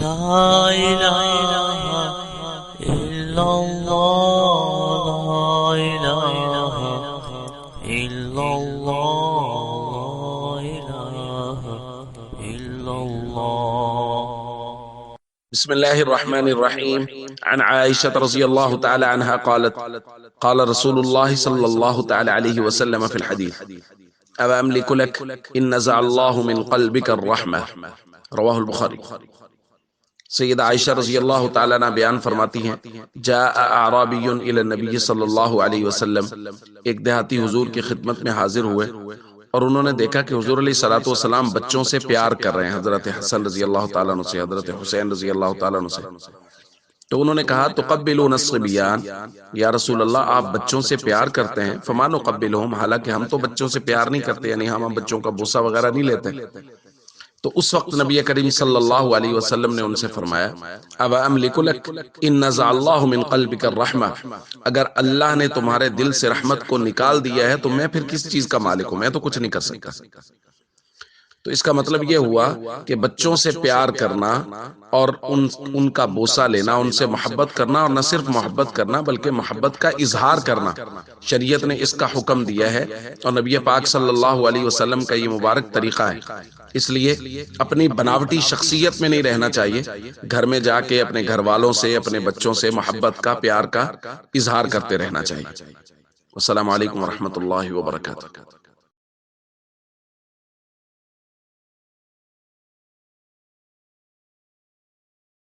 لا إله إلا الله لا إله إلا الله لا إله إلا الله. بسم الله الرحمن الرحيم. عن عائشة رضي الله تعالى عنها قالت قال رسول الله صلى الله تعالى عليه وسلم في الحديث أو أملك لك إن نزع الله من قلبك الرحمة. رواہ البخاری. سید عائشہ رضی اللہ تعالیٰ عنہ بیان فرماتی ہیں جاء اعرابی الی النبی صلی اللہ علیہ وسلم، ایک دیہاتی حضور کی خدمت میں حاضر ہوئے اور انہوں نے دیکھا کہ حضور علیہ الصلوۃ والسلام بچوں سے پیار کر رہے ہیں، حضرت حسن رضی اللہ تعالیٰ عنہ سے، حضرت حسین رضی اللہ تعالیٰ عنہ سے. تو انہوں نے کہا تقبلون الصبیان، یا رسول اللہ آپ بچوں سے پیار کرتے ہیں؟ فما نقبلہم، حالانکہ ہم تو بچوں سے پیار نہیں کرتے، یعنی ہم بچوں کا بوسہ وغیرہ نہیں لیتے. تو اس وقت نبی کریم صلی اللہ علیہ وسلم نے ان سے فرمایا اب املک لک ان نزع اللہ من قلبک الرحمہ، اگر اللہ نے تمہارے دل سے رحمت کو نکال دیا ہے تو میں پھر کس چیز کا مالک ہوں، میں تو کچھ نہیں کر سکتا. تو اس کا مطلب یہ ہوا کہ بچوں سے پیار کرنا اور ان کا بوسہ لینا، ان سے محبت کرنا، اور نہ صرف محبت کرنا بلکہ محبت کا اظہار کرنا، شریعت نے اس کا حکم دیا ہے اور نبی پاک صلی اللہ علیہ وسلم کا یہ مبارک طریقہ ہے. اس لیے اپنی بناوٹی شخصیت میں نہیں رہنا چاہیے، گھر میں جا کے اپنے گھر والوں سے، اپنے بچوں سے محبت کا، پیار کا اظہار کرتے رہنا چاہیے. السلام علیکم ورحمۃ اللہ وبرکاتہ.